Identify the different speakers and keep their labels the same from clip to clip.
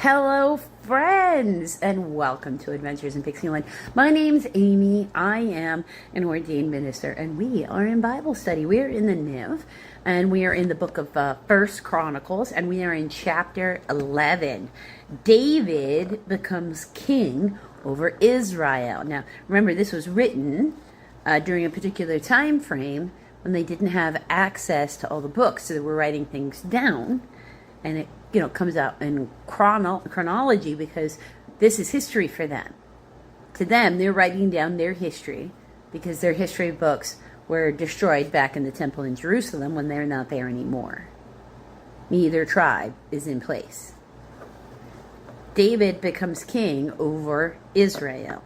Speaker 1: Hello, friends, and welcome to Adventures in Pixieland. My name's Amy. I am an ordained minister, and we are in Bible study. We are in the Niv, and we are in the book of First Chronicles, and we are in chapter 11. David becomes king over Israel. Now, remember, this was written during a particular time frame when they didn't have access to all the books, so they were writing things down, and it comes out in chronology because this is history for them. To them, they're writing down their history because their history books were destroyed back in the temple in Jerusalem when they're not there anymore. Neither tribe is in place. David becomes king over Israel.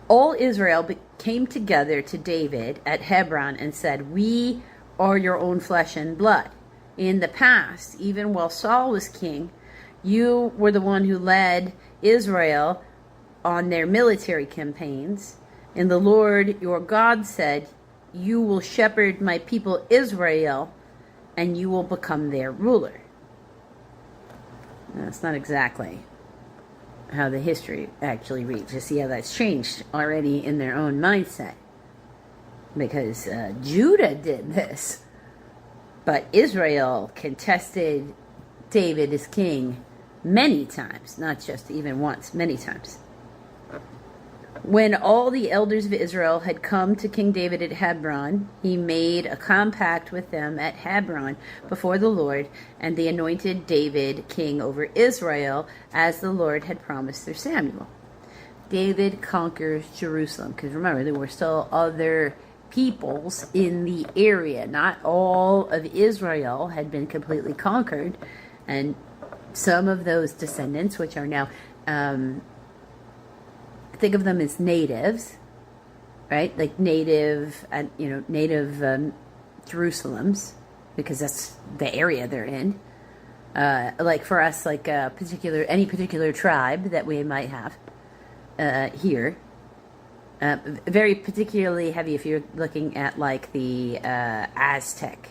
Speaker 1: All Israel came together to David at Hebron and said, "We are your own flesh and blood. In the past, even while Saul was king, you were the one who led Israel on their military campaigns. And the Lord your God said, 'You will shepherd my people Israel, and you will become their ruler.'" That's not exactly how the history actually reads. You see how that's changed already in their own mindset. Because Judah did this. But Israel contested David as king many times, not just even once, many times. When all the elders of Israel had come to King David at Hebron, he made a compact with them at Hebron before the Lord, and they anointed David king over Israel, as the Lord had promised through Samuel. David conquers Jerusalem, because remember, there were still other peoples in the area. Not all of Israel had been completely conquered, and some of those descendants, which are now think of them as natives, right? Like native Jerusalems, because that's the area they're in. Like for us, like any particular tribe that we might have here. Very particularly heavy if you're looking at like the Aztec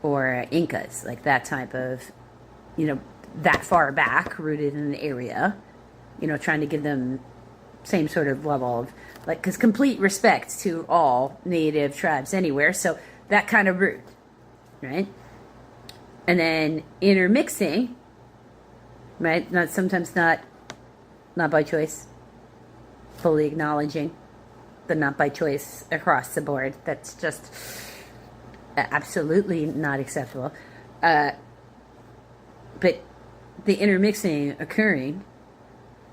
Speaker 1: or Incas, like that type of, that far back, rooted in the area, trying to give them same sort of level of, like, because complete respect to all native tribes anywhere, so that kind of root, right? And then intermixing, right? Sometimes not by choice, fully acknowledging the not by choice across the board. That's just absolutely not acceptable. But the intermixing occurring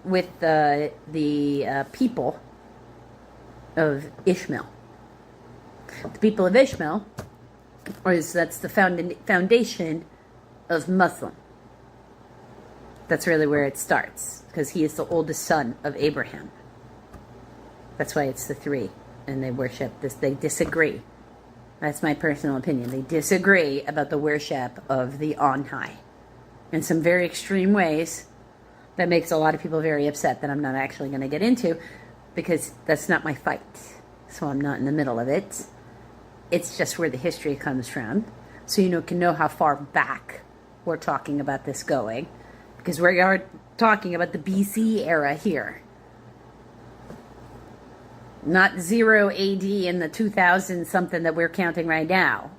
Speaker 1: with the people of Ishmael. The people of Ishmael, that's the foundation of Muslim. That's really where it starts, because he is the oldest son of Abraham. That's why it's the three, and they worship this. They disagree. That's my personal opinion. They disagree about the worship of the On High in some very extreme ways that makes a lot of people very upset, that I'm not actually going to get into, because that's not my fight. So I'm not in the middle of it. It's just where the history comes from, so you can know how far back we're talking about this going, because we are talking about the BC era here. Not 0 AD in the 2000 something that we're counting right now.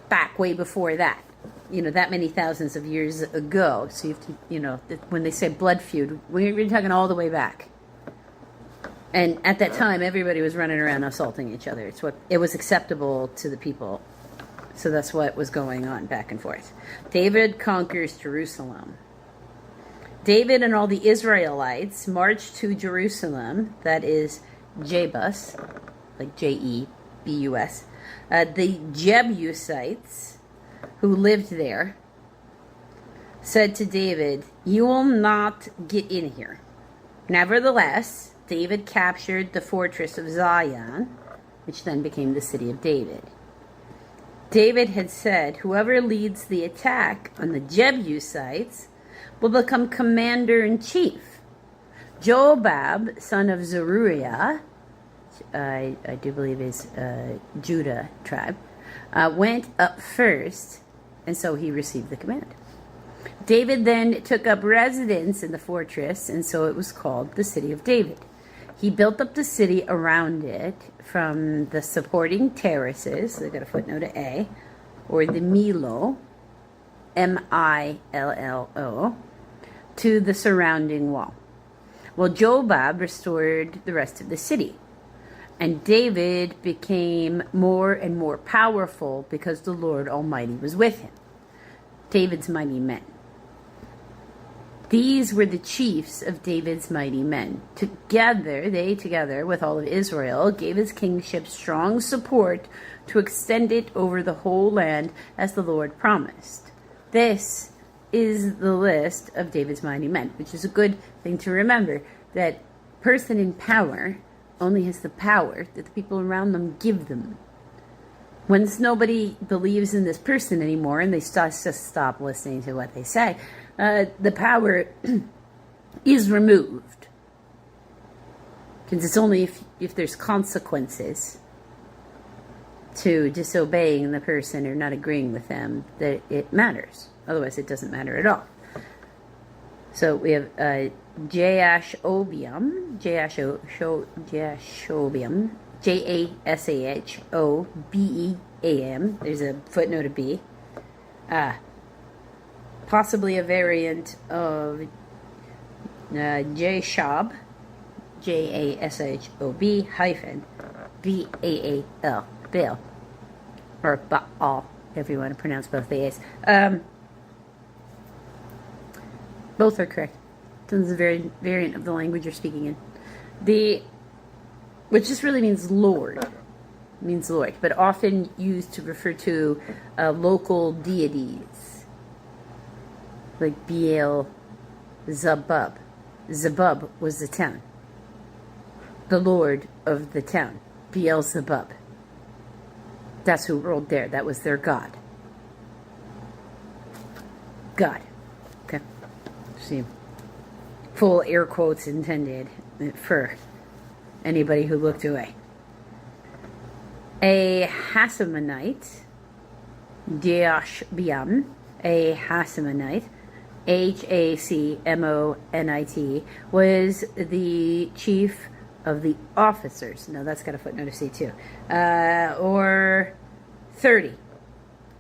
Speaker 1: Back way before that. That many thousands of years ago. So you have to, when they say blood feud, we're talking all the way back. And at that time, everybody was running around assaulting each other. It was acceptable to the people. So that's what was going on back and forth. David conquers Jerusalem. David and all the Israelites marched to Jerusalem, that is Jebus, like Jebus, the Jebusites who lived there, said to David, "You will not get in here." Nevertheless, David captured the fortress of Zion, which then became the city of David. David had said, "Whoever leads the attack on the Jebusites will become commander-in-chief." Jobab, son of Zeruiah, I do believe is Judah tribe, went up first, and so he received the command. David then took up residence in the fortress, and so it was called the City of David. He built up the city around it from the supporting terraces, so they got a footnote to A, or the Milo, Millo, to the surrounding wall. Well, Jobab restored the rest of the city, and David became more and more powerful because the Lord Almighty was with him. David's mighty men. These were the chiefs of David's mighty men. Together with all of Israel, gave his kingship strong support to extend it over the whole land as the Lord promised. This is the list of David's mighty men, which is a good thing to remember, that person in power only has the power that the people around them give them. Once nobody believes in this person anymore and they just stop listening to what they say, the power is removed. Because it's only if there's consequences to disobeying the person or not agreeing with them that it matters. Otherwise, it doesn't matter at all. So we have Jashobeam, Jashobeam. There's a footnote of B. Possibly a variant of Jashab, Jashob hyphen Baal, Baal, or Baal, if you want to pronounce both the A's. Both are correct. This is a variant of the language you're speaking in. Which just really means Lord. Means Lord, but often used to refer to local deities, like Baal Zebub. Zebub was the town. The Lord of the town, Beelzebub. That's who ruled there. That was their god. God. Okay. See, full air quotes intended for anybody who looked away. A Hasmonite, Jashobeam, a Hasmonite, Hacmonit, was the chief of the officers. Now that's got a footnote of C too. Or 30.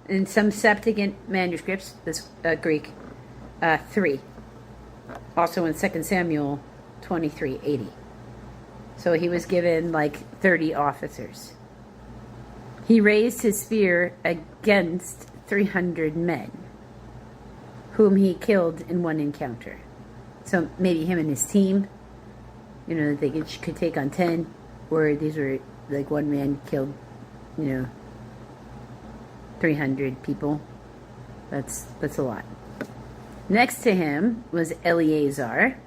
Speaker 1: In some Septuagint manuscripts, this Greek, 3. Also in 2 Samuel 23:80. So he was given like 30 officers. He raised his spear against 300 men, whom he killed in one encounter. So maybe him and his team, they could take on 10, or these were like one man killed, 300 people. That's a lot. Next to him was Eleazar,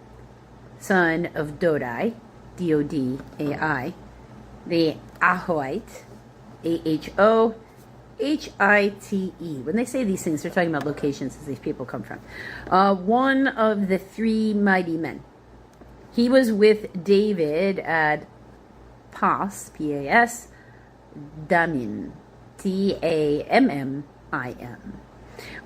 Speaker 1: son of Dodai, Dodai, the Ahohite, Ahohite. When they say these things, they're talking about locations as these people come from. One of the 3 mighty men. He was with David at Pas, P-A-S, Damim, Tamim,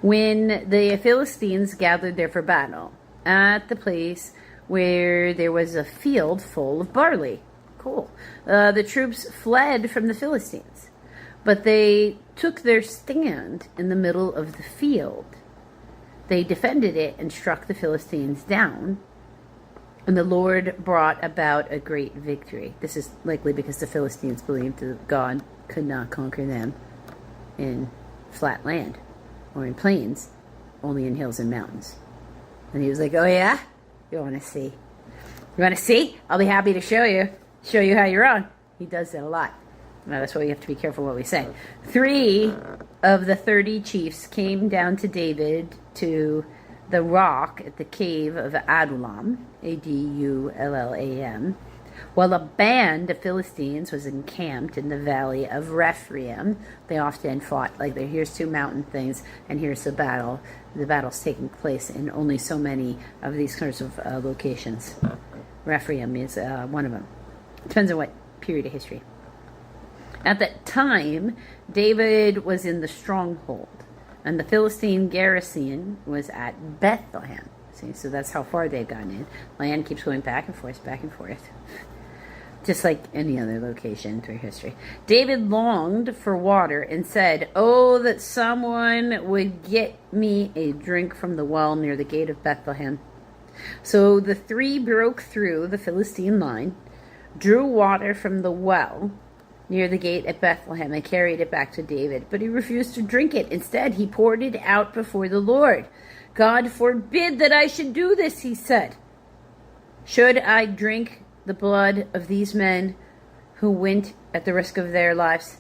Speaker 1: when the Philistines gathered there for battle, at the place where there was a field full of barley. Cool. The troops fled from the Philistines, but they took their stand in the middle of the field. They defended it and struck the Philistines down, and the Lord brought about a great victory. This is likely because the Philistines believed that God could not conquer them in flat land or in plains, only in hills and mountains. And he was like, oh yeah? You want to see? You want to see? I'll be happy to show you how you're wrong. He does that a lot. Now, that's why we have to be careful what we say. 3 of the 30 chiefs came down to David to the rock at the cave of Adullam, Adullam, while a band of Philistines was encamped in the valley of Rephaim. They often fought, like here's 2 mountain things, and here's the battle. The battle's taking place in only so many of these kinds of locations. Rephaim is one of them. Depends on what period of history. At that time, David was in the stronghold, And the Philistine garrison was at Bethlehem. See, so that's how far they've gotten in. Land keeps going back and forth, back and forth. Just like any other location through history. David longed for water and said, "Oh, that someone would get me a drink from the well near the gate of Bethlehem." So the three broke through the Philistine line, drew water from the well near the gate at Bethlehem, and carried it back to David. But he refused to drink it. Instead, he poured it out before the Lord. "God forbid that I should do this," he said. "Should I drink the blood of these men who went at the risk of their lives,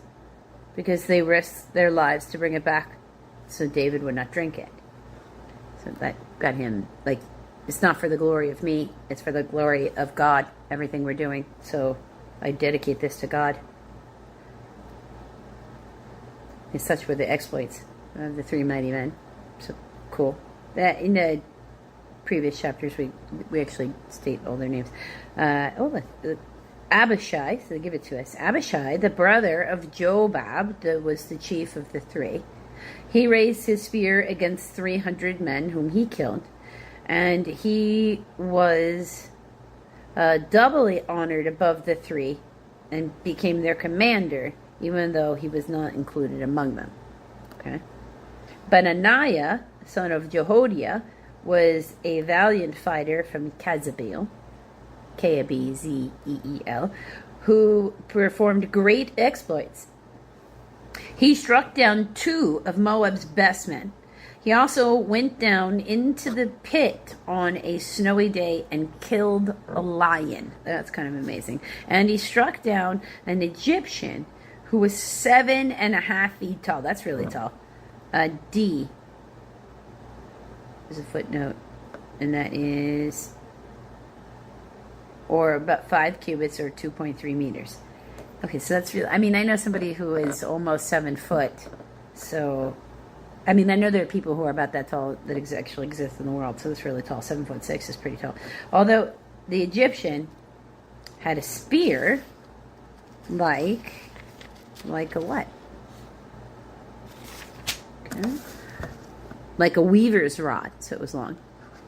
Speaker 1: because they risked their lives to bring it back?" So David would not drink it. So that got him, like, it's not for the glory of me, it's for the glory of God, everything we're doing. So I dedicate this to God. And such were the exploits of the three mighty men. So cool. That in the previous chapters, we actually state all their names. Abishai, so they give it to us. Abishai, the brother of Jobab, was the chief of the three. He raised his spear against 300 men whom he killed, and he was doubly honored above the three and became their commander, even though he was not included among them. Okay. Benaniah, son of Jehoiada, was a valiant fighter from Kazabeel, Kabzeel, who performed great exploits. He struck down 2 of Moab's best men. He also went down into the pit on a snowy day and killed a lion. That's kind of amazing. And he struck down an Egyptian who was 7.5 feet tall. That's really tall. D. There's a footnote. And that is, or about 5 cubits or 2.3 meters. Okay, so that's really, I mean, I know somebody who is almost 7 foot. So, I mean, I know there are people who are about that tall that actually exist in the world. So that's really tall. 7'6" is pretty tall. Although the Egyptian had a spear like a what? Okay. Like a weaver's rod, so it was long,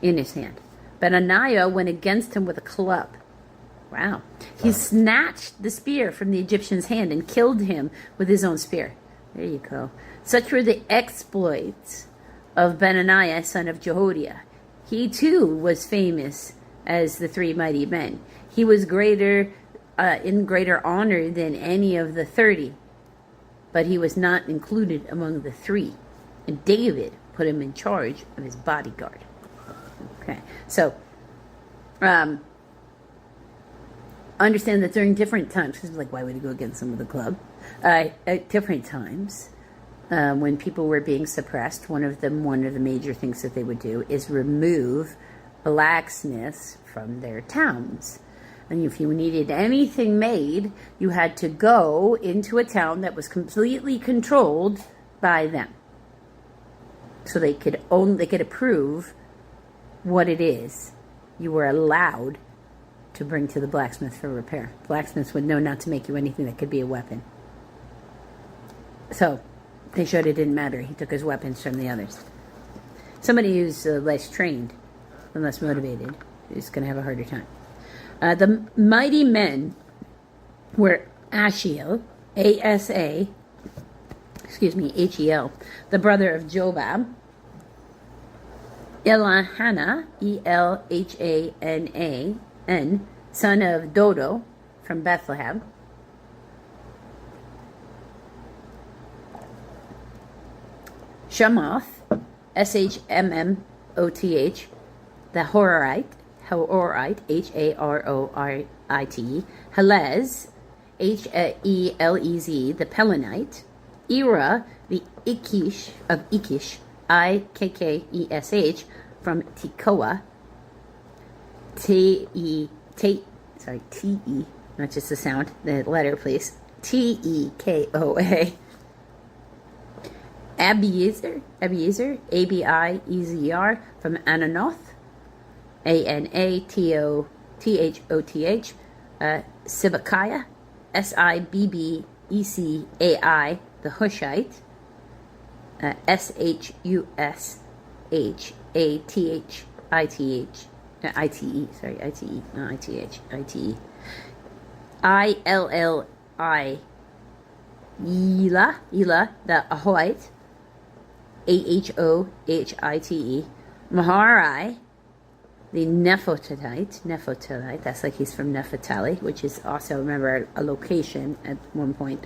Speaker 1: in his hand. Benaniah went against him with a club. Wow. He snatched the spear from the Egyptian's hand and killed him with his own spear. There you go. Such were the exploits of Benaniah, son of Jehoiada. He too was famous as the three mighty men. He was in greater honor than any of the 30, but he was not included among the 3. And David put him in charge of his bodyguard. Okay, so understand that during different times, because like, why would he go against some of the club? At different times, when people were being suppressed, one of the major things that they would do is remove blacksmiths from their towns. And if you needed anything made, you had to go into a town that was completely controlled by them. So they could approve what it is you were allowed to bring to the blacksmith for repair. Blacksmiths would know not to make you anything that could be a weapon. So they showed it didn't matter. He took his weapons from the others. Somebody who's less trained and less motivated is going to have a harder time. The mighty men were Ashiel, Hel, the brother of Jobab, Elihana, Elhanan, son of Dodo, from Bethlehem, Shemoth, Shmmoth, the Horite, Harorit, Helez, Helez, the Pelonite, Era, the Ikish of Ikish, Ikkesh, from Tekoa, Te, not just the sound, the letter, please, Tekoa, Abiezer, Abiezer, from Ananoth, Anathoth, Sibbecai, Sibbecai, the Hushite, Shushathite, sorry, ITE, no, ITH, ITE. ILLI, Ela, the Ahoite, AHOHITE. Maharai, the Nephotite, that's like he's from Nephitali, which is also, remember, a location at one point.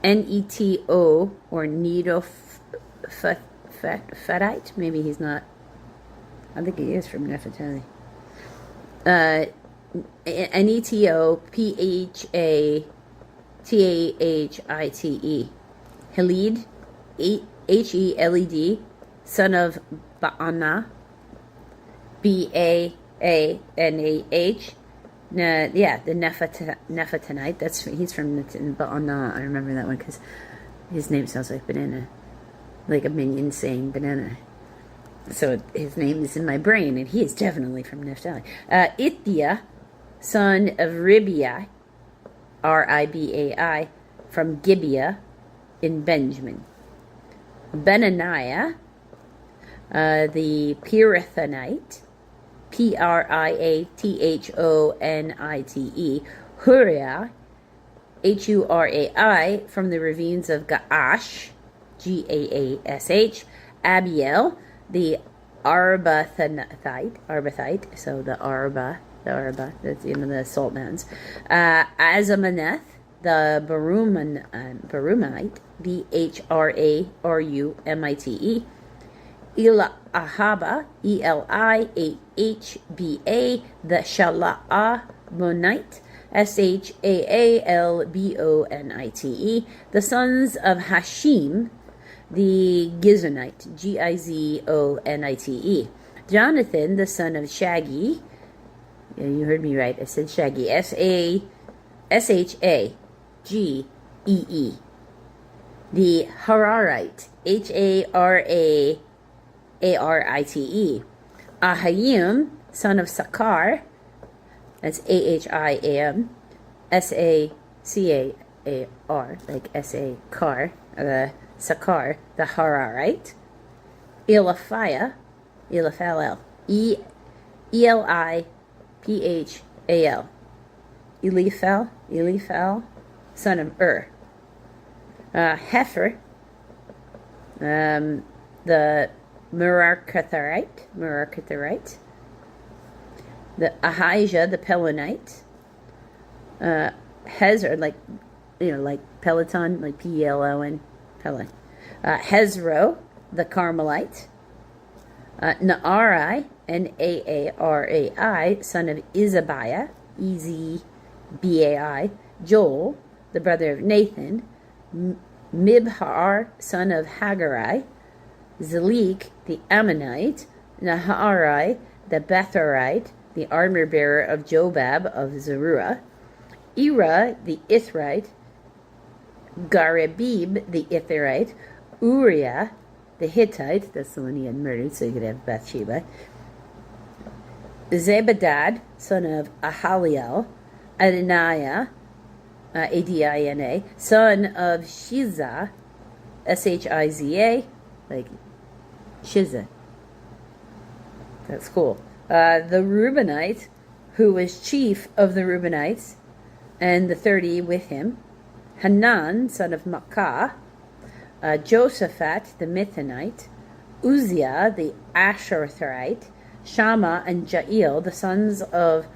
Speaker 1: NETO, or Nedophthite, maybe he's not, I think he is from Nephitali. NETO, PHATAHITE. Helid, HELED, son of Baana, BAANAH. The Nephitonite. He's from Baana. I remember that one because his name sounds like banana, like a minion saying banana. So his name is in my brain, and he is definitely from Naphtali. Ithia, son of Ribai, Ribai, from Gibeah in Benjamin. Benaniah, the Pirathonite, Priathonite. Huriah, Hurai, from the ravines of Gaash, Gaash. Abiel, the Arbathite, so the Arba, that's the salt mounds. Azamaneth, the Barumite, Bhrarumite. Elahaba, Elihba, the Shala'abonite, Shaalbonite. The sons of Hashim, the Gizonite, Gizonite. Jonathan, the son of Shagi, yeah, you heard me right, I said Shagi, Shagee. The Hararite, Hararite. Ahayim, son of Sakar, that's Ahiam, Sacar, like S-A-Car, Sakar, the Hararite. Eliphal, Eliphal. Eliphal, son of Hefer, the Merarchathite. The Ahijah, the Pelonite. Hezro, like Peloton, like Pelon. Pelon. Hezro, the Carmelite. Naarai, Naarai, son of Izabai, Ezbai. Joel, the brother of Nathan. Mibhar, son of Haggai. Zalik, the Ammonite. Naharai, the Betharite, the armor bearer of Jobab of Zeruah. Ira, the Ithrite. Garebib, the Ithrite. Uriah, the Hittite, that's the one he had murdered, so you could have Bathsheba. Zebadad, son of Ahaliel. Adoniah, Adina, son of Shiza, Shiza, like Shiza. That's cool. The Reubenite, who was chief of the Reubenites, and the 30 with him. Hanan, son of Makkah. Josaphat, the Mithonite. Uzziah, the Asherthite. Shammah and Jael, the sons of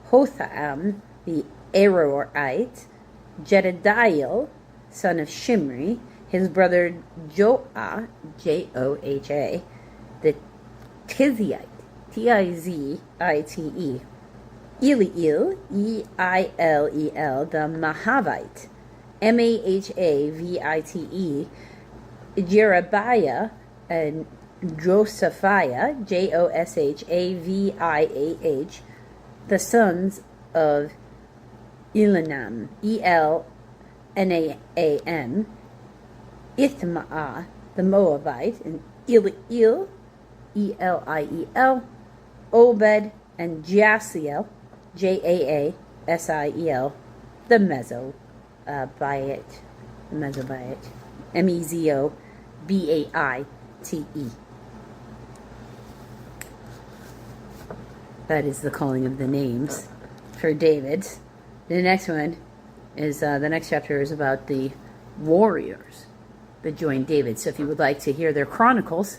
Speaker 1: Hotham, the Arorite. Jedidiah, son of Shimri, his brother Joah, Joha, the Tizite, Tizite. Eliel, Eilel, the Mahavite, Mahavite. Jerebiah and Josaphiah, Joshaviah, the sons of Elanam, Elnaan. Ithmaah, the Moabite, and Eliel, Eliel, Obed, and Jaasiel, Jaasiel, the Mesobiite, Mezo, B-A-I-T-E. That is the calling of the names for David. The next one is, the next chapter is about the warriors that joined David. So if you would like to hear their chronicles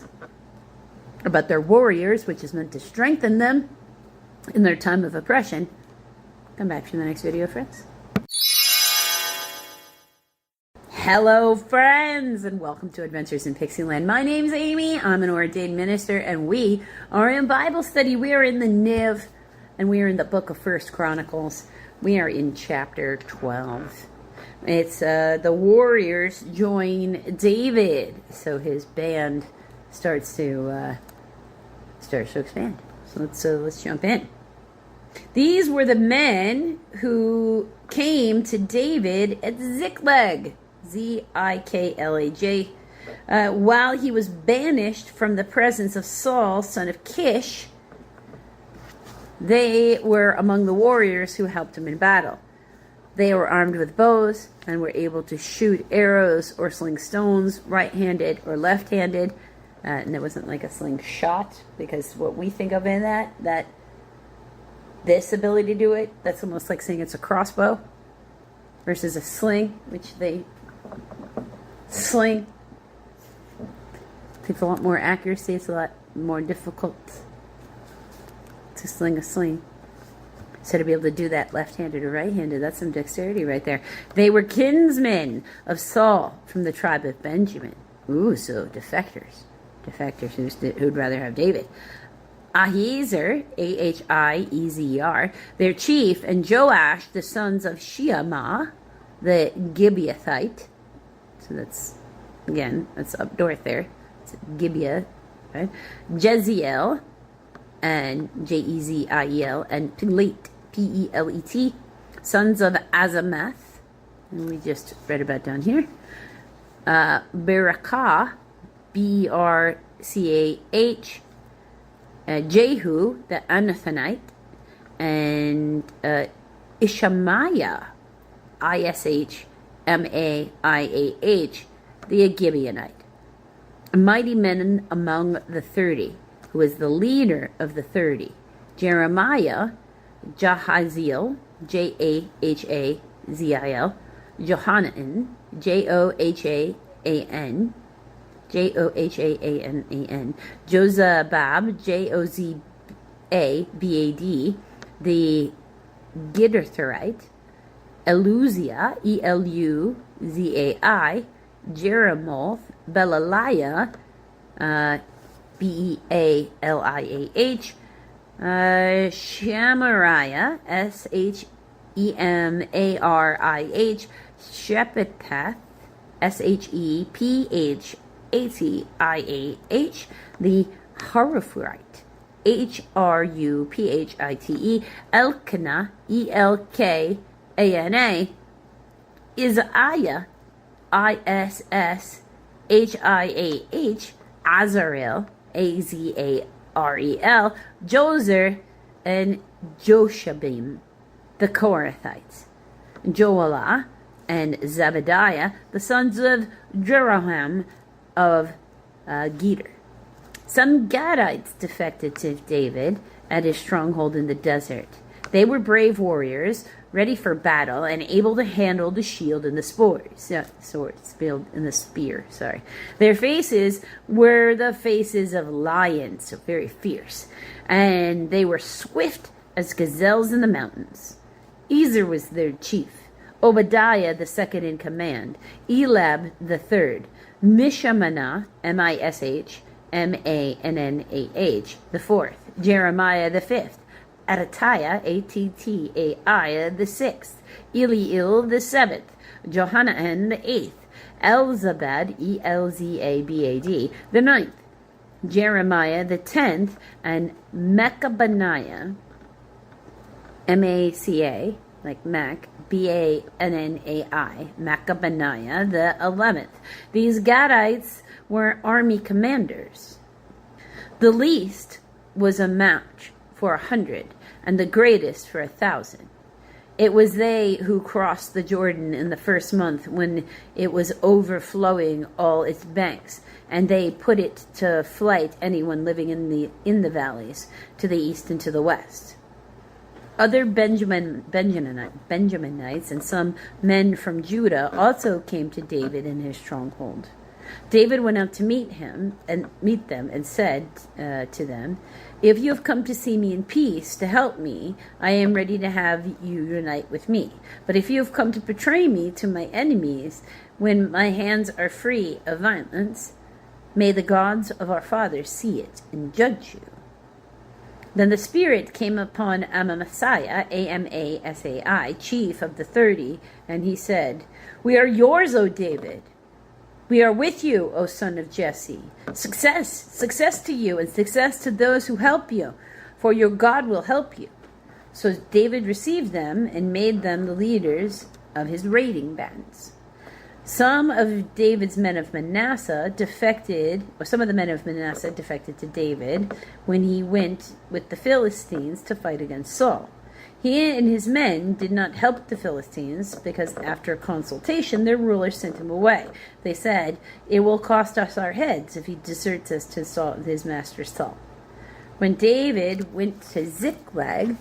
Speaker 1: about their warriors, which is meant to strengthen them in their time of oppression, come back for the next video, friends. Hello, friends, and welcome to Adventures in Pixieland. My name's Amy. I'm an ordained minister, and we are in Bible study. We are in the Niv, and we are in the book of First Chronicles. We are in chapter 12. It's the warriors join David, so his band starts to expand. So let's jump in. These were the men who came to David at Ziklag, Z-I-K-L-A-J, while he was banished from the presence of Saul, son of Kish. They were among the warriors who helped him in battle. They were armed with bows and were able to shoot arrows or sling stones, right-handed or left-handed. And it wasn't like a slingshot, because what we think of in that this ability to do it, that's almost like saying it's a crossbow versus a sling, which they sling. Takes a lot more accuracy. It's a lot more difficult to sling a sling. So to be able to do that left-handed or right-handed, that's some dexterity right there. They were kinsmen of Saul from the tribe of Benjamin. Ooh, so defectors who'd rather have David. Ahiezer, A-H-I-E-Z-E-R, their chief, and Joash, the sons of Sheamah, the Gibeathite. So that's up north there. It's Gibeah, right? Jeziel, and Jeziel, and Pelet, P-E-L-E-T, sons of Azamath, and we just read about down here. Berakah, B-R-C-A-H, Jehu, the Anathonite, and Ishmaiah, I-S-H-M-A-I-A-H, the Gibeonite. Mighty men among the 30, who was the leader of the 30. Jeremiah, Jahaziel, J-A-H-A-Z-I-L, Johanan, J-O-H-A-A-N, J-O-H-A-A-N-A-N, Jozabad, J-O-Z-A-B-A-D, the Gideonite, Eluzai, E-L-U-Z-A-I, Jeremoth, Belaliah, B-E-A-L-I-A-H, Shamariah, S-H-E-M-A-R-I-H, Shephetath, S-H-E-P-H-A-T-I-A-H, the Haruphite, H-R-U-P-H-I-T-E, Elkanah, E-L-K-A-N-A, Isaiah, I-S-S-H-I-A-H, Azarel, A-Z-A-R-E-L, Jozer, and Joshabim, the Korathites, Joelah, and Zebediah, the sons of Jeroham of Geder. Some Gadites defected to David at his stronghold in the desert. They were brave warriors, ready for battle, and able to handle the shield and the spear. Their faces were the faces of lions, so very fierce, and they were swift as gazelles in the mountains. Ezer was their chief, Obadiah the second in command, Elab the third, Mishamanah, M-I-S-H-M-A-N-N-A-H, the fourth, Jeremiah the fifth, Attaiah, A-T-T-A-I, the sixth, Eliel the seventh, Johanan the eighth, Elzabad, E-L-Z-A-B-A-D, the ninth, Jeremiah the 10th, and Mechabaniah, M-A-C-A, like Mac, B-A-N-N-A-I, Mechabaniah the 11th. These Gadites were army commanders. The least was a match for 100, and the greatest for 1,000. It was they who crossed the Jordan in the first month when it was overflowing all its banks, and they put it to flight anyone living in the valleys, to the east and to the west. Other Benjaminites and some men from Judah also came to David in his stronghold. David went out to meet them and said to them, "If you have come to see me in peace to help me, I am ready to have you unite with me. But if you have come to betray me to my enemies, when my hands are free of violence, may the gods of our fathers see it and judge you." Then the Spirit came upon Amasai, Amasai, chief of the 30, and he said, "We are yours, O David. We are with you, O son of Jesse. Success to you, and success to those who help you, for your God will help you." So David received them and made them the leaders of his raiding bands. Some of David's men of Manasseh defected, or some of the men of Manasseh defected to David when he went with the Philistines to fight against Saul. He and his men did not help the Philistines because after consultation, their ruler sent him away. They said, "It will cost us our heads if he deserts us to his master Saul." When David went to Ziklag,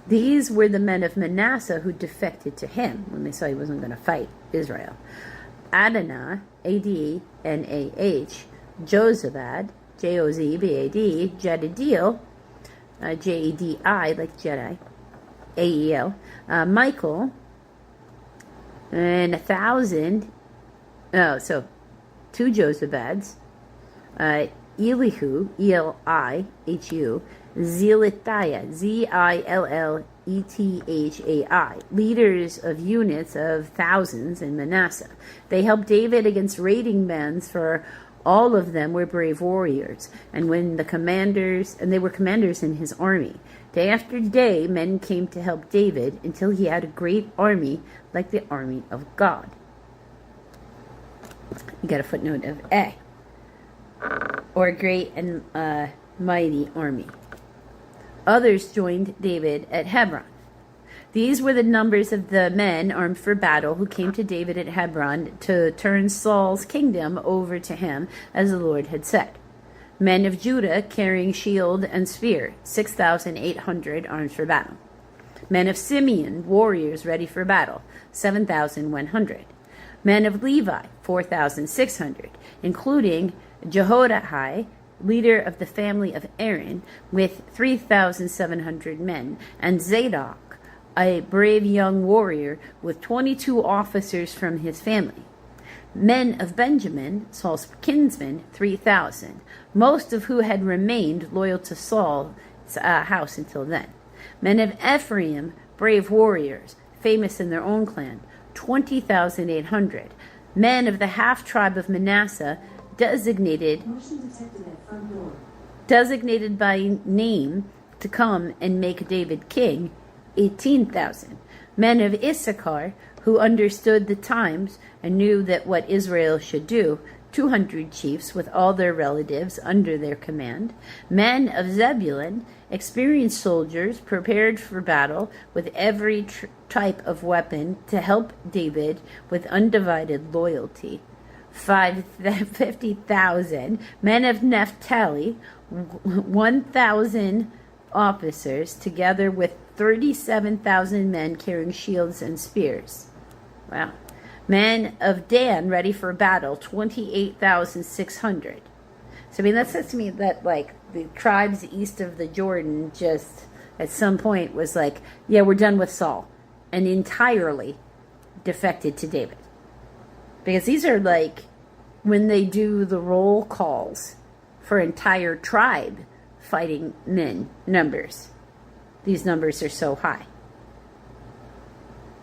Speaker 1: these were the men of Manasseh who defected to him when they saw he wasn't going to fight Israel: Adonah, Adnah, Jozabad, Jozbad, Jedidiel, Jedi, like Jedi, Ael, Michael, and 1,000. Oh, so 2 Jozabads, Elihu, Elihu, Zilithai, Zillethai, leaders of units of thousands in Manasseh. They helped David against raiding bands, for all of them were brave warriors, and they were commanders in his army. Day after day, men came to help David until he had a great army, like the army of God. You got a footnote of A, or a great and mighty army. Others joined David at Hebron. These were the numbers of the men armed for battle who came to David at Hebron to turn Saul's kingdom over to him, as the Lord had said. Men of Judah carrying shield and spear, 6,800 armed for battle. Men of Simeon, warriors ready for battle, 7,100. Men of Levi, 4,600, including Jehoiada, leader of the family of Aaron, with 3,700 men, and Zadok, a brave young warrior, with 22 officers from his family. Men of Benjamin, Saul's kinsmen, 3,000, most of who had remained loyal to Saul's house until then. Men of Ephraim, brave warriors, famous in their own clan, 20,800. Men of the half-tribe of Manasseh, designated by name to come and make David king, 18,000. Men of Issachar, who understood the times and knew that what Israel should do, 200 chiefs with all their relatives under their command. Men of Zebulun, experienced soldiers prepared for battle with every type of weapon to help David with undivided loyalty. 50,000 men of Naphtali, 1,000 officers, together with 37,000 men carrying shields and spears. Wow. Men of Dan ready for battle, 28,600. So, I mean, that says to me that, like, the tribes east of the Jordan just, at some point, was like, yeah, we're done with Saul, and entirely defected to David. Because these are, like, when they do the roll calls for entire tribe fighting men numbers. These numbers are so high.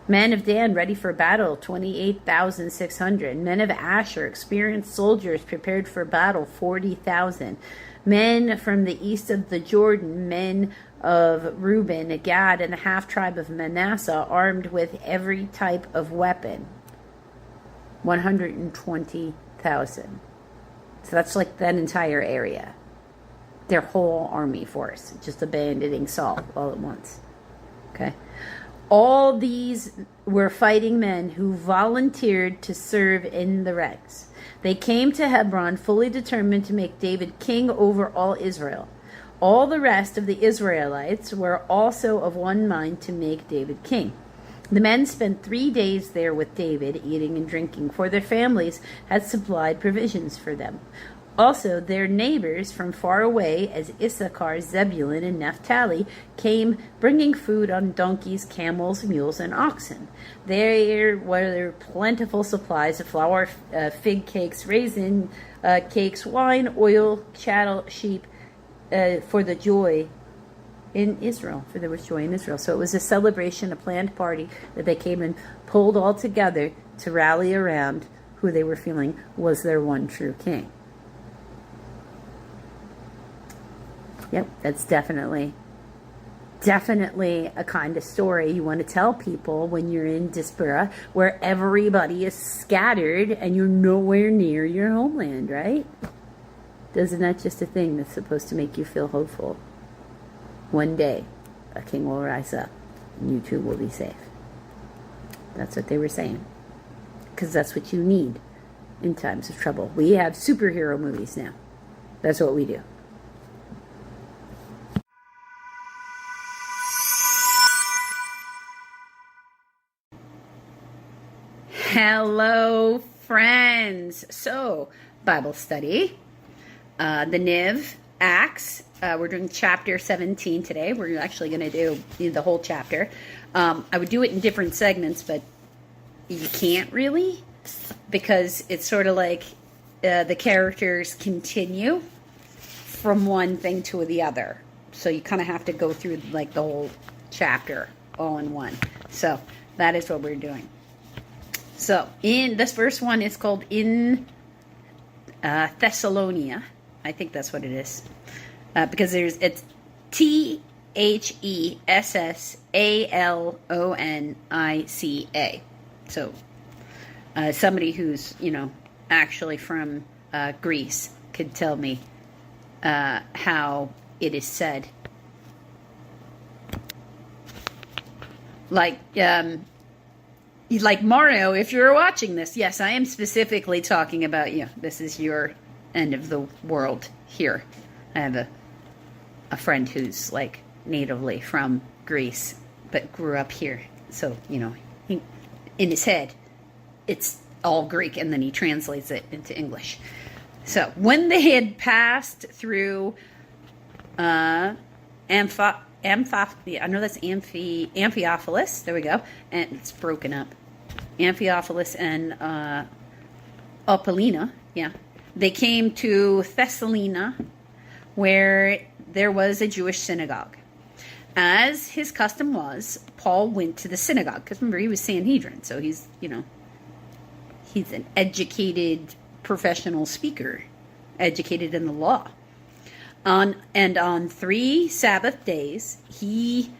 Speaker 1: Men of Dan ready for battle, 28,600. Men of Asher, experienced soldiers prepared for battle, 40,000. Men from the east of the Jordan, men of Reuben, Gad, and the half-tribe of Manasseh, armed with every type of weapon, 120,000. So that's like that entire area. Their whole army force, just abandoning Saul all at once. Okay. All these were fighting men who volunteered to serve in the ranks. They came to Hebron fully determined to make David king over all Israel. All the rest of the Israelites were also of one mind to make David king. The men spent 3 days there with David, eating and drinking, for their families had supplied provisions for them. Also, their neighbors from far away, as Issachar, Zebulun, and Naphtali, came bringing food on donkeys, camels, mules, and oxen. There were plentiful supplies of flour, fig cakes, raisin cakes, wine, oil, cattle, sheep, for the joy in Israel. For there was joy in Israel. So it was a celebration, a planned party that they came and pulled all together to rally around who they were feeling was their one true king. Yep, that's definitely a kind of story you want to tell people when you're in diaspora, where everybody is scattered and you're nowhere near your homeland, right? Isn't that just a thing that's supposed to make you feel hopeful? One day, a king will rise up and you too will be safe. That's what they were saying. Because that's what you need in times of trouble. We have superhero movies now. That's what we do. Hello, friends. So, Bible study. The Niv, Acts. We're doing chapter 17 today. We're actually going to do the whole chapter. I would do it in different segments, but you can't really, because it's sort of like the characters continue from one thing to the other. So you kind of have to go through like the whole chapter all in one. So that is what we're doing. So in this first one is called In Thessalonia. I think that's what it is. Because it's Thessalonica. So somebody who's, actually from Greece could tell me how it is said. Like Mario, if you're watching this, yes, I am specifically talking about you. This is your end of the world here. I have a friend who's like natively from Greece, but grew up here. So, he, in his head, it's all Greek, and then he translates it into English. So, when they had passed through Amphipolis, there we go, and it's broken up. Amphipolis and Apollonia, yeah. They came to Thessalonica, where there was a Jewish synagogue. As his custom was, Paul went to the synagogue, because remember, he was Sanhedrin, so he's, he's an educated professional speaker, educated in the law. On 3 Sabbath days, he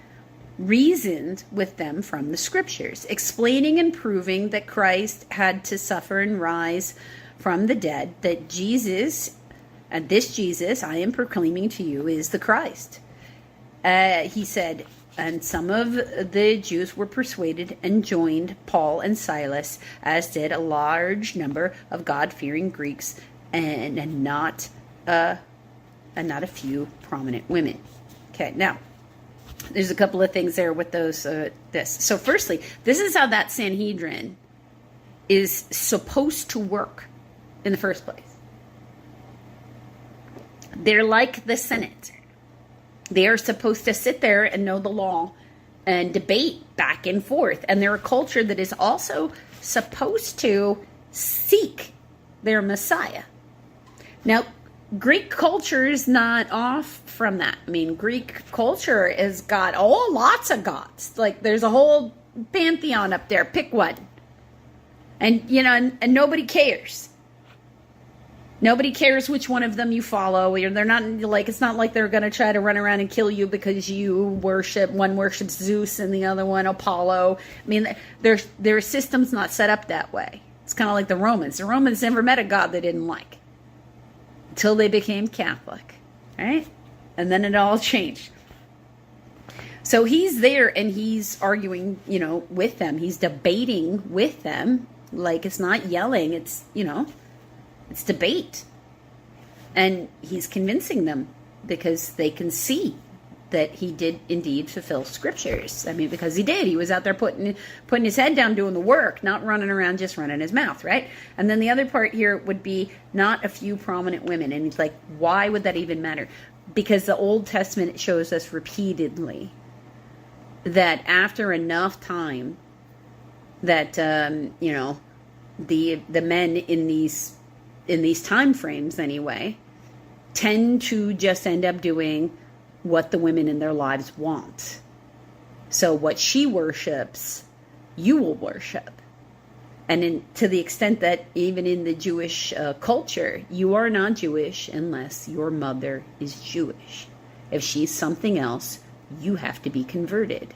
Speaker 1: reasoned with them from the scriptures, explaining and proving that Christ had to suffer and rise from the dead, that Jesus, and this Jesus I am proclaiming to you, is the Christ. He said, and some of the Jews were persuaded and joined Paul and Silas, as did a large number of God-fearing Greeks, and not a few prominent women. Okay, now, there's a couple of things there with those. So firstly, this is how that Sanhedrin is supposed to work in the first place. They're like the Senate. They are supposed to sit there and know the law and debate back and forth. And they're a culture that is also supposed to seek their Messiah. Now, Greek culture is not off from that. I mean, Greek culture has got lots of gods. Like, there's a whole pantheon up there. Pick one. And, and nobody cares. Nobody cares which one of them you follow. They're not like, it's not like they're going to try to run around and kill you because one worships Zeus and the other one Apollo. I mean, their system's not set up that way. It's kind of like the Romans. The Romans never met a god they didn't like until they became Catholic, right? And then it all changed. So he's there and he's arguing, with them. He's debating with them. Like, it's not yelling, it's, it's debate. And he's convincing them because they can see that he did indeed fulfill scriptures. I mean, because he did. He was out there putting his head down doing the work, not running around just running his mouth, right? And then the other part here would be not a few prominent women. And it's like, why would that even matter? Because the Old Testament shows us repeatedly that after enough time that, the men in these time frames anyway, tend to just end up doing what the women in their lives want. So what she worships, you will worship. And to the extent that even in the Jewish culture, you are not Jewish unless your mother is Jewish. If she's something else, you have to be converted.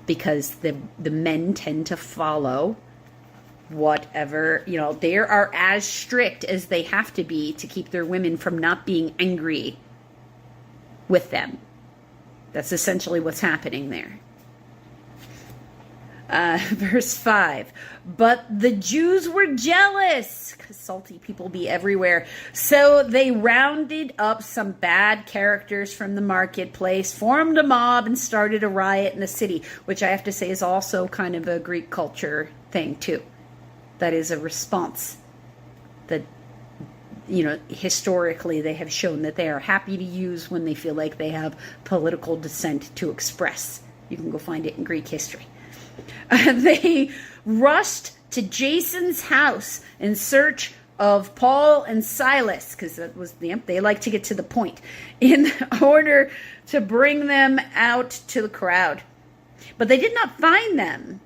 Speaker 1: Because the men tend to follow whatever, they are as strict as they have to be to keep their women from not being angry with them. That's essentially what's happening there. Verse 5. But the Jews were jealous, because salty people be everywhere. So they rounded up some bad characters from the marketplace, formed a mob, and started a riot in the city, which I have to say is also kind of a Greek culture thing, too. That is a response that, historically they have shown that they are happy to use when they feel like they have political dissent to express. You can go find it in Greek history. They rushed to Jason's house in search of Paul and Silas, because that was they like to get to the point, in order to bring them out to the crowd. But they did not find them.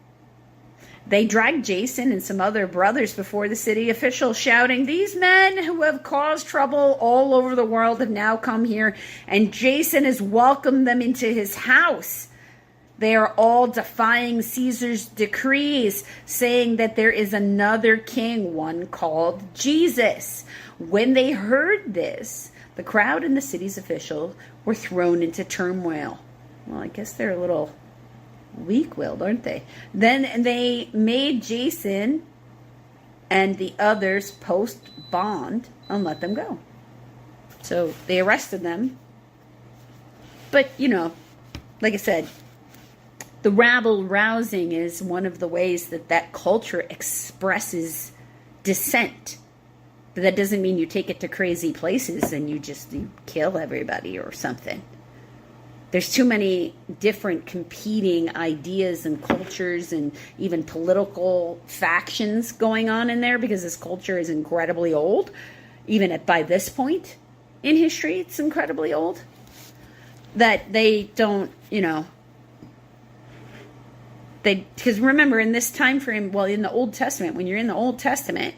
Speaker 1: They dragged Jason and some other brothers before the city officials, shouting, "These men who have caused trouble all over the world have now come here, and Jason has welcomed them into his house. They are all defying Caesar's decrees, saying that there is another king, one called Jesus." When they heard this, the crowd and the city's officials were thrown into turmoil. Well, I guess they're a little weak-willed, aren't they? Then they made Jason and the others post bond and let them go. So they arrested them. But, like I said, the rabble-rousing is one of the ways that culture expresses dissent. But that doesn't mean you take it to crazy places and you kill everybody or something. There's too many different competing ideas and cultures and even political factions going on in there, because this culture is incredibly old. Even by this point in history, it's incredibly old. That they don't, because remember, in this time frame, in the Old Testament, when you're in the Old Testament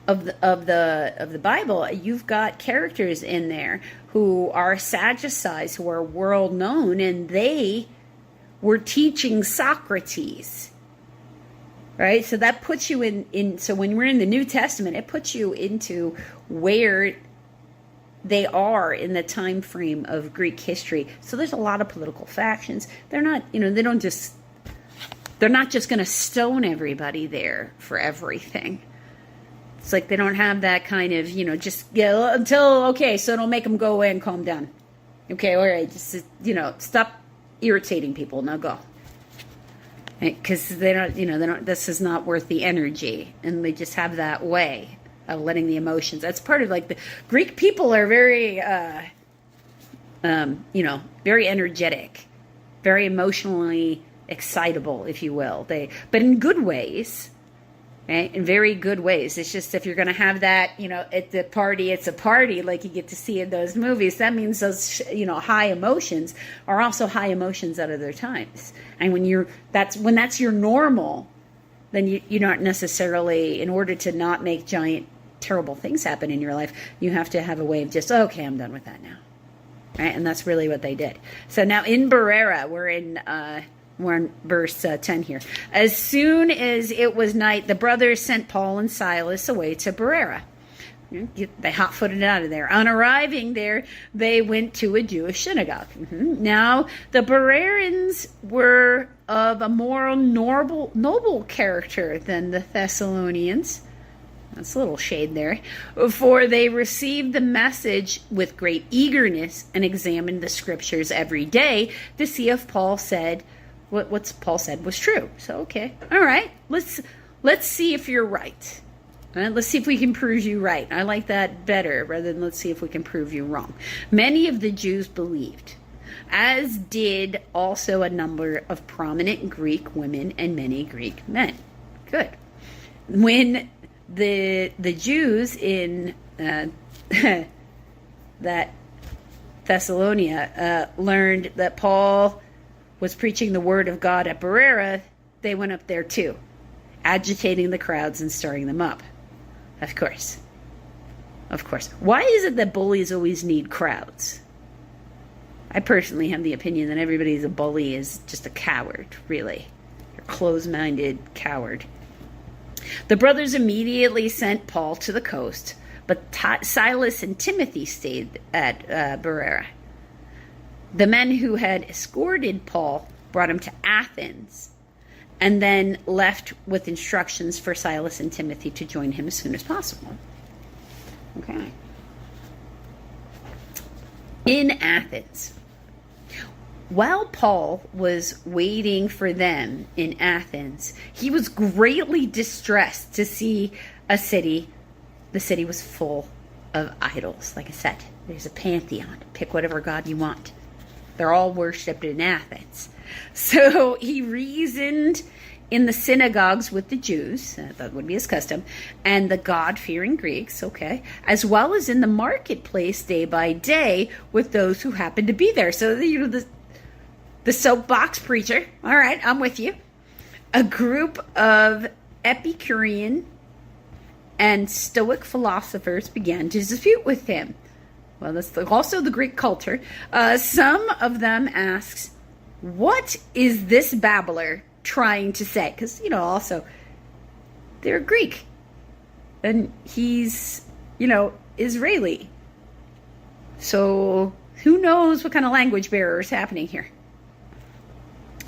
Speaker 1: of the Bible, you've got characters in there who are Sadducees, who are world known, and they were teaching Socrates, right? So that puts you in. So when we're in the New Testament, it puts you into where they are in the time frame of Greek history. So there's a lot of political factions. They're not, they're not just going to stone everybody there for everything. It's like they don't have that kind of, so don't make them go away and calm down. Okay, all right, just, stop irritating people. Now go. Because they don't, this is not worth the energy. And they just have that way of letting the emotions. That's part of the Greek people are very, very energetic, very emotionally excitable, if you will. But in good ways. Right? In very good ways. It's just if you're going to have that, at the party, it's a party, like you get to see in those movies. That means those, high emotions are also high emotions at other times. And when that's your normal, then you're not necessarily, in order to not make giant, terrible things happen in your life, you have to have a way of just, okay, I'm done with that now. Right? And that's really what they did. So now in Berera, we're in verse 10 here. As soon as it was night, the brothers sent Paul and Silas away to Berera. They hot-footed it out of there. On arriving there, they went to a Jewish synagogue. Now, the Bereans were of a more noble character than the Thessalonians. That's a little shade there. For they received the message with great eagerness and examined the scriptures every day to see if Paul said what Paul said was true. So, okay, all right, let's see if you're right. Let's see if we can prove you right. I like that better rather than let's see if we can prove you wrong. Many of the Jews believed, as did also a number of prominent Greek women and many Greek men. Good. When the Jews in that Thessalonia learned that Paul was preaching the word of God at Berea, they went up there too, agitating the crowds and stirring them up. Of course. Why is it that bullies always need crowds? I personally have the opinion that everybody who's a bully is just a coward, really. You're a closed-minded coward. The brothers immediately sent Paul to the coast, but Silas and Timothy stayed at Berea. The men who had escorted Paul brought him to Athens, and then left with instructions for Silas and Timothy to join him as soon as possible. Okay. In Athens, while Paul was waiting for them in Athens, he was greatly distressed to see a city. The city was full of idols. Like I said, there's a pantheon. Pick whatever god you want. They're all worshipped in Athens. So he reasoned in the synagogues with the Jews, that would be his custom, and the God-fearing Greeks, okay, as well as in the marketplace day by day with those who happened to be there. So, the soapbox preacher, all right, I'm with you. A group of Epicurean and Stoic philosophers began to dispute with him. Well, that's also the Greek culture. Some of them asked, what is this babbler trying to say? Because, also, they're Greek. And he's, Israeli. So, who knows what kind of language barrier is happening here?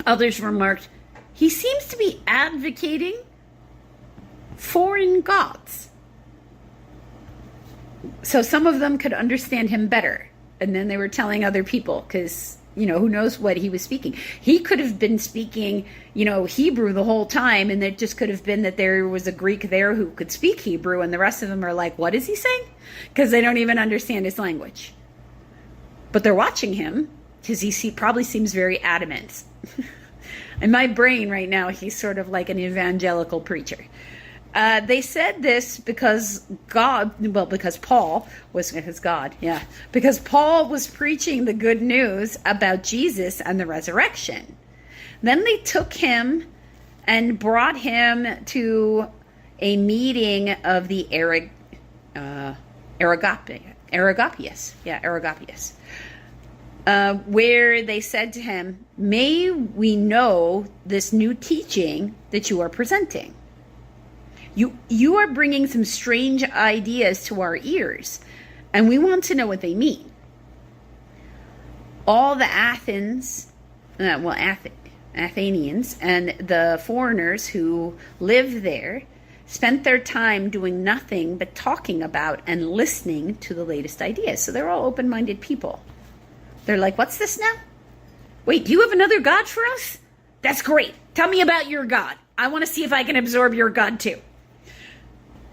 Speaker 1: Others remarked, he seems to be advocating foreign gods. So some of them could understand him better. And then they were telling other people, because, who knows what he was speaking. He could have been speaking, Hebrew the whole time, and it just could have been that there was a Greek there who could speak Hebrew, and the rest of them are like, what is he saying? Because they don't even understand his language. But they're watching him, because he probably seems very adamant. In my brain right now, he's sort of like an evangelical preacher. They said this because Paul was preaching the good news about Jesus and the resurrection. Then they took him and brought him to a meeting of the Areopagus, where they said to him, may we know this new teaching that you are presenting? You are bringing some strange ideas to our ears, and we want to know what they mean. All the Athenians and the foreigners who lived there spent their time doing nothing but talking about and listening to the latest ideas. So they're all open-minded people. They're like, what's this now? Wait, do you have another god for us? That's great. Tell me about your god. I want to see if I can absorb your god too.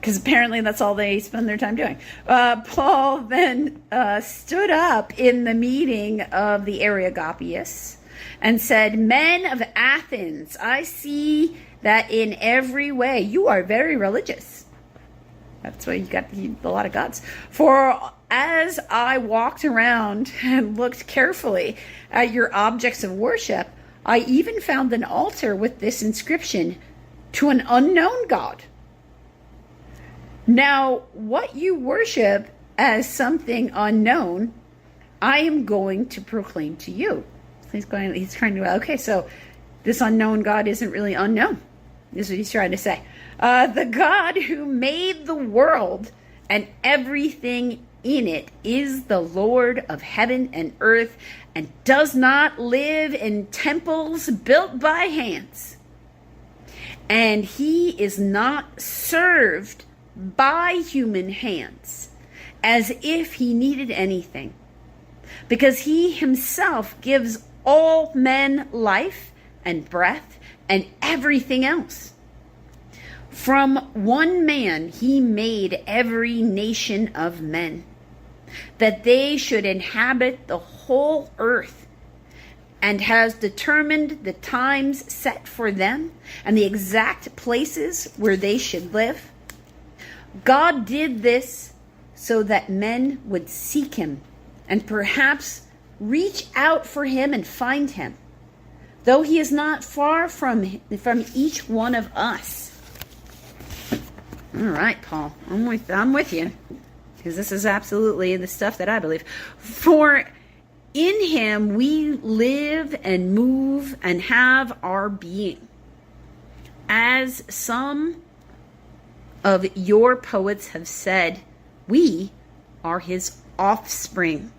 Speaker 1: Because apparently that's all they spend their time doing. Paul then stood up in the meeting of the Areopagus and said, men of Athens, I see that in every way you are very religious. That's why you got a lot of gods. For as I walked around and looked carefully at your objects of worship, I even found an altar with this inscription, to an unknown God. Now, what you worship as something unknown, I am going to proclaim to you. He's trying to, okay, so this unknown God isn't really unknown, is what he's trying to say. The God who made the world and everything in it is the Lord of heaven and earth, and does not live in temples built by hands. And he is not served by human hands as if he needed anything, because he himself gives all men life and breath and everything else. From one man he made every nation of men, that they should inhabit the whole earth, and has determined the times set for them and the exact places where they should live. God did this so that men would seek him and perhaps reach out for him and find him, though he is not far from each one of us. All right, Paul, I'm with you, because this is absolutely the stuff that I believe. For in him we live and move and have our being. As some of your poets have said, we are his offspring.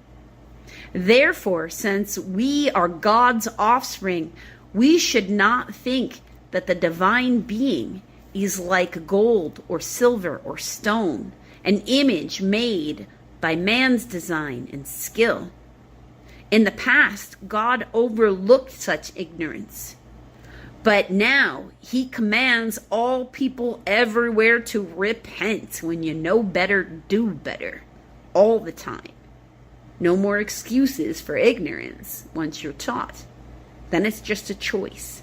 Speaker 1: Therefore, since we are God's offspring, we should not think that the divine being is like gold or silver or stone, an image made by man's design and skill. In the past, God overlooked such ignorance. But now he commands all people everywhere to repent. When you know better, do better. All the time. No more excuses for ignorance once you're taught. Then it's just a choice.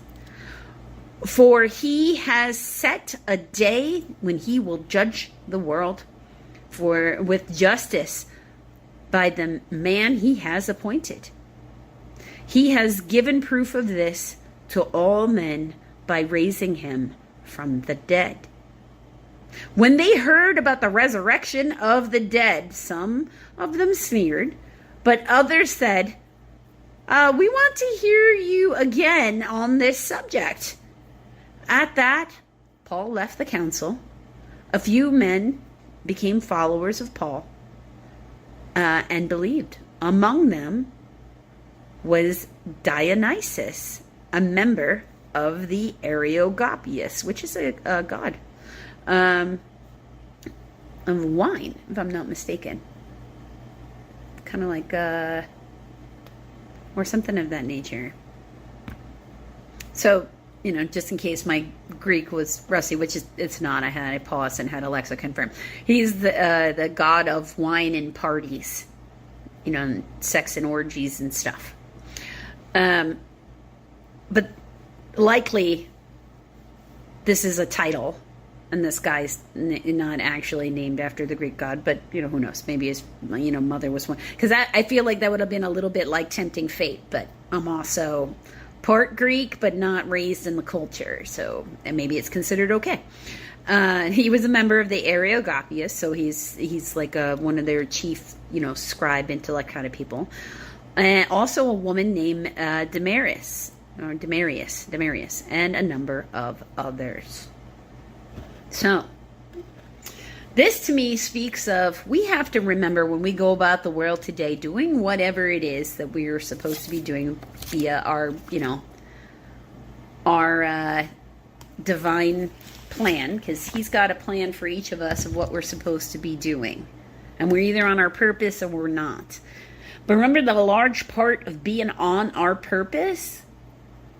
Speaker 1: For he has set a day when he will judge the world with justice by the man he has appointed. He has given proof of this to all men by raising him from the dead. When they heard about the resurrection of the dead, some of them sneered, but others said, we want to hear you again on this subject. At that, Paul left the council. A few men became followers of Paul and believed. Among them was Dionysius, a member of the Areopagus, which is a god of wine, if I'm not mistaken. Kind of like, or something of that nature. So, just in case my Greek was rusty, which it's not, I paused and had Alexa confirm. He's the god of wine and parties, and sex and orgies and stuff. But likely this is a title, and this guy's not actually named after the Greek god, but who knows? Maybe his mother was one. Because I feel like that would have been a little bit like tempting fate. But I'm also part Greek, but not raised in the culture, so and maybe it's considered okay. He was a member of the Areopagus, so he's like one of their chief, scribe intellect kind of people. And also a woman named Demarius, and a number of others. So, this to me speaks of, we have to remember when we go about the world today doing whatever it is that we are supposed to be doing via our divine plan, because he's got a plan for each of us of what we're supposed to be doing. And we're either on our purpose or we're not. But remember, the large part of being on our purpose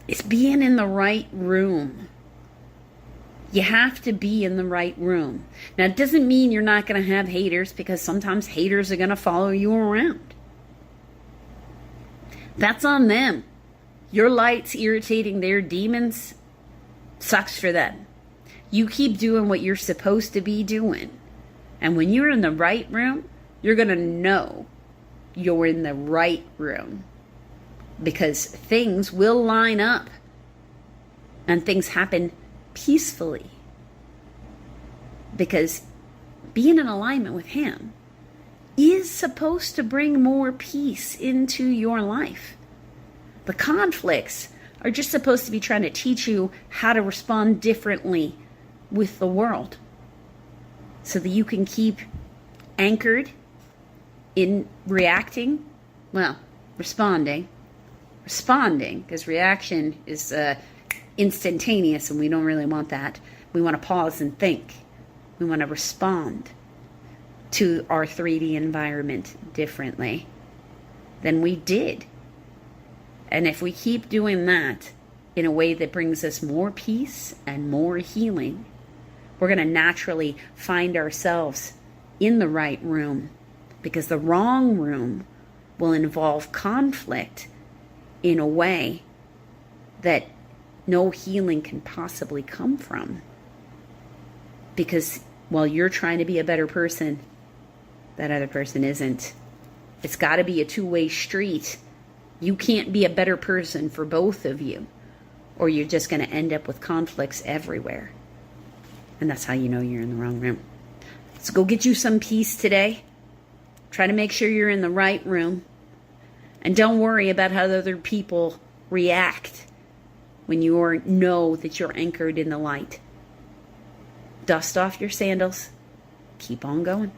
Speaker 1: is being in the right room. You have to be in the right room. Now, it doesn't mean you're not going to have haters, because sometimes haters are going to follow you around. That's on them. Your light's irritating their demons. Sucks for them. You keep doing what you're supposed to be doing. And when you're in the right room, you're going to know you're in the right room. Because things will line up. And things happen peacefully, because being in alignment with him is supposed to bring more peace into your life. The conflicts are just supposed to be trying to teach you how to respond differently with the world, so that you can keep anchored in reacting, well, responding, because reaction is instantaneous and we don't really want that. We want to pause and think. We want to respond to our 3D environment differently than we did. And if we keep doing that in a way that brings us more peace and more healing, we're going to naturally find ourselves in the right room, because the wrong room will involve conflict in a way that no healing can possibly come from. Because while you're trying to be a better person, that other person isn't. It's got to be a two-way street. You can't be a better person for both of you, or you're just going to end up with conflicts everywhere. And that's how you know you're in the wrong room. So go get you some peace today. Try to make sure you're in the right room. And don't worry about how other people react when you know that you're anchored in the light. Dust off your sandals. Keep on going.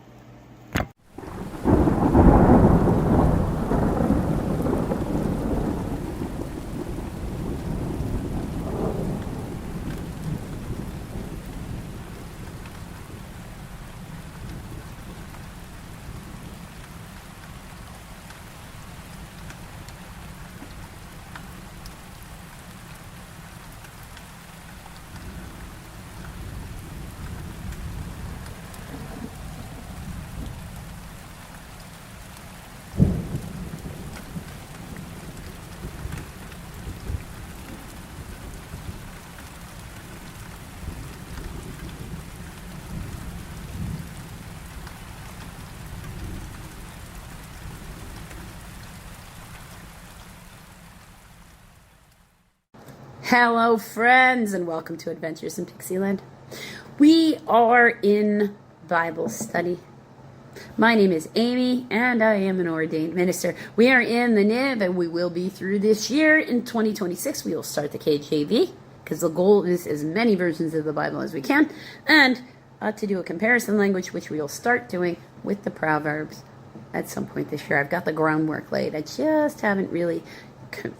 Speaker 1: Hello, friends, and welcome to Adventures in Pixieland. We are in Bible study. My name is Amy, and I am an ordained minister. We are in the NIV, and we will be through this year. In 2026, we will start the KJV, because the goal is as many versions of the Bible as we can, and to do a comparison language, which we will start doing with the Proverbs at some point this year. I've got the groundwork laid. I just haven't really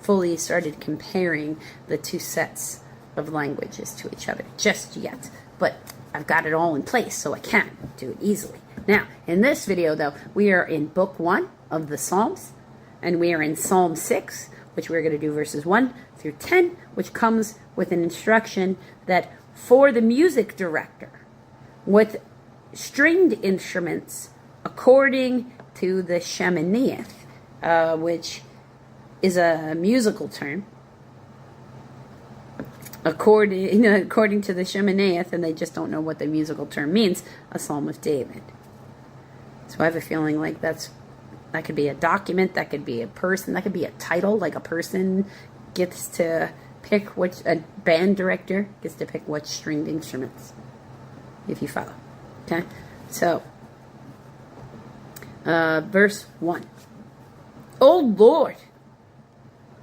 Speaker 1: fully started comparing the two sets of languages to each other just yet, but I've got it all in place so I can do it easily. Now, in this video though, we are in book 1 of the Psalms, and we are in Psalm 6, which we're going to do verses 1 through 10, which comes with an instruction that for the music director with stringed instruments according to the Sheminith, which is a musical term, according to the Sheminith, and they just don't know what the musical term means, a Psalm of David. So I have a feeling like that could be a document, that could be a person, that could be a title, like a person gets to pick a band director gets to pick what stringed instruments, if you follow. Okay? So, verse 1. O Lord,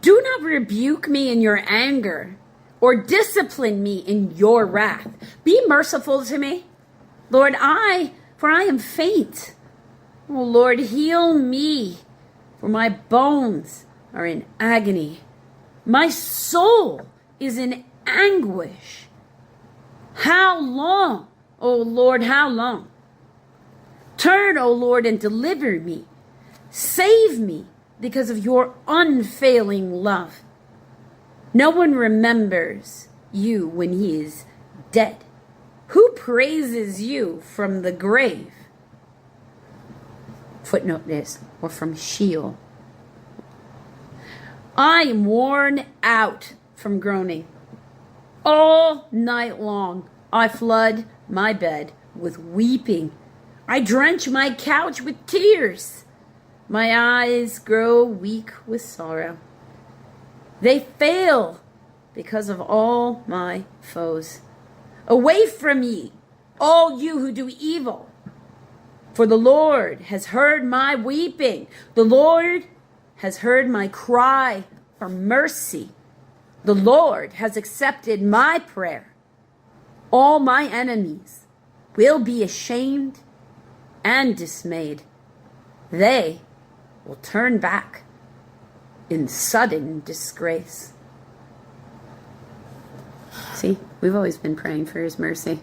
Speaker 1: do not rebuke me in your anger, or discipline me in your wrath. Be merciful to me, Lord, for I am faint. O Lord, heal me, for my bones are in agony. My soul is in anguish. How long, O Lord, how long? Turn, O Lord, and deliver me. Save me because of your unfailing love. No one remembers you when he is dead. Who praises you from the grave? Footnote this, or from Sheol. I am worn out from groaning. All night long I flood my bed with weeping. I drench my couch with tears. My eyes grow weak with sorrow. They fail because of all my foes. Away from me, all you who do evil. For the Lord has heard my weeping. The Lord has heard my cry for mercy. The Lord has accepted my prayer. All my enemies will be ashamed and dismayed. They will turn back in sudden disgrace. See, we've always been praying for his mercy.